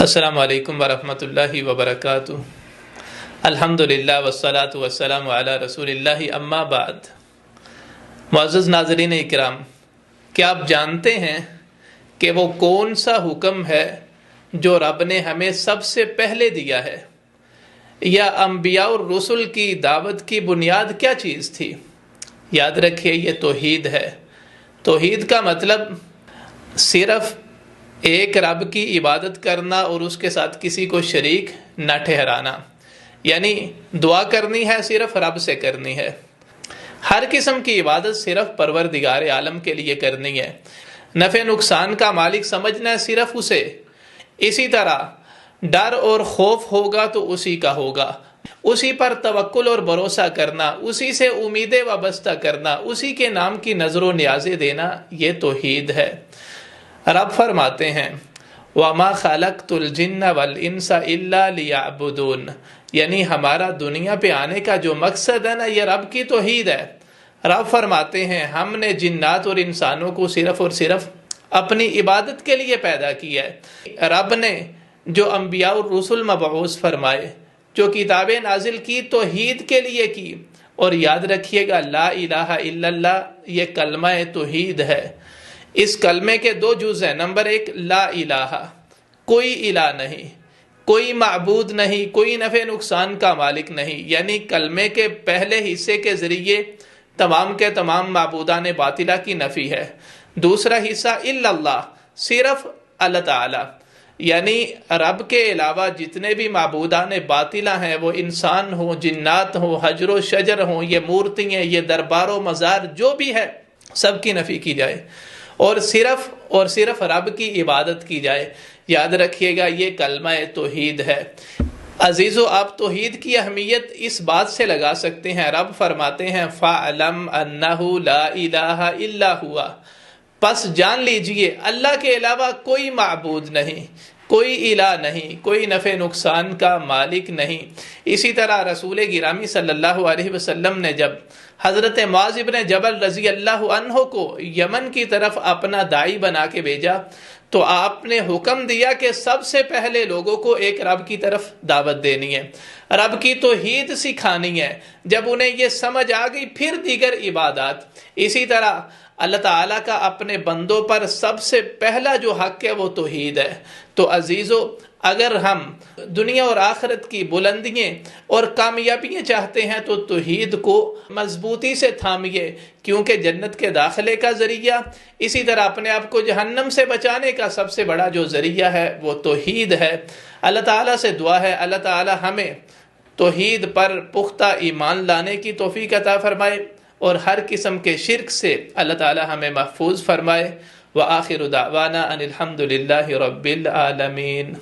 السلام علیکم ورحمۃ اللہ وبرکاتہ۔ الحمدللہ والصلاة والسلام علی رسول اللہ، اما بعد۔ معزز ناظرین اکرام، کیا آپ جانتے ہیں کہ وہ کون سا حکم ہے جو رب نے ہمیں سب سے پہلے دیا ہے؟ یا انبیاء اور رسل کی دعوت کی بنیاد کیا چیز تھی؟ یاد رکھیے، یہ توحید ہے۔ توحید کا مطلب صرف ایک رب کی عبادت کرنا اور اس کے ساتھ کسی کو شریک نہ ٹھہرانا، یعنی دعا کرنی ہے صرف رب سے کرنی ہے، ہر قسم کی عبادت صرف پروردگار عالم کے لیے کرنی ہے، نفع نقصان کا مالک سمجھنا ہے صرف اسے، اسی طرح ڈر اور خوف ہوگا تو اسی کا ہوگا، اسی پر توکل اور بھروسہ کرنا، اسی سے امیدیں وابستہ کرنا، اسی کے نام کی نظر و نیازیں دینا، یہ توحید ہے۔ رب فرماتے ہیں وَمَا خَلَقْتُ الْجِنَّ وَالْإِنسَ إِلَّا لِيَعْبُدُونَ، یعنی ہمارا دنیا پہ آنے کا جو مقصد ہے نا، یہ رب کی توحید ہے۔ رب فرماتے ہیں ہم نے جنات اور انسانوں کو صرف اور صرف اپنی عبادت کے لیے پیدا کیا ہے۔ رب نے جو انبیاء اور رسل مبعوث فرمائے، جو کتابیں نازل کی، توحید کے لیے کی۔ اور یاد رکھیے گا، لا الہ الا اللہ یہ کلمہ توحید ہے۔ اس کلمے کے دو جز ہیں۔ نمبر ایک، لا الہ، کوئی الہ نہیں، کوئی معبود نہیں، کوئی نفع نقصان کا مالک نہیں، یعنی کلمے کے پہلے حصے کے ذریعے تمام کے تمام معبودان باطلہ کی نفی ہے۔ دوسرا حصہ الا اللہ، صرف اللہ تعالی، یعنی رب کے علاوہ جتنے بھی معبودان باطلہ ہیں، وہ انسان ہوں، جنات ہوں، حجر و شجر ہوں، یہ مورتی ہیں، یہ دربار و مزار جو بھی ہے، سب کی نفی کی جائے اور صرف رب کی عبادت کی جائے۔ یاد رکھیے گا، یہ کلمہ توحید ہے۔ عزیزو، آپ توحید کی اہمیت اس بات سے لگا سکتے ہیں، رب فرماتے ہیں فَاعْلَمْ أَنَّهُ لَا إِلَٰهَ إِلَّا هُوَ، پس جان لیجئے اللہ کے علاوہ کوئی معبود نہیں، کوئی الہ نہیں، کوئی نفع نقصان کا مالک نہیں۔ اسی طرح رسول گرامی صلی اللہ علیہ وسلم نے جب حضرت معاذ بن جبل رضی اللہ عنہ کو یمن کی طرف اپنا داعی بنا کے بھیجا، تو آپ نے حکم دیا کہ سب سے پہلے لوگوں کو ایک رب کی طرف دعوت دینی ہے، رب کی توحید سکھانی ہے۔ جب انہیں یہ سمجھ آ گئی، پھر دیگر عبادات۔ اسی طرح اللہ تعالیٰ کا اپنے بندوں پر سب سے پہلا جو حق ہے وہ توحید ہے۔ تو عزیزو، اگر ہم دنیا اور آخرت کی بلندیاں اور کامیابیاں چاہتے ہیں تو توحید کو مضبوطی سے تھامیے، کیونکہ جنت کے داخلے کا ذریعہ، اسی طرح اپنے آپ کو جہنم سے بچانے کا سب سے بڑا جو ذریعہ ہے وہ توحید ہے۔ اللہ تعالیٰ سے دعا ہے اللہ تعالیٰ ہمیں توحید پر پختہ ایمان لانے کی توفیق عطا فرمائے اور ہر قسم کے شرک سے اللہ تعالیٰ ہمیں محفوظ فرمائے۔ وآخر دعوانا ان الحمد للہ رب العالمین۔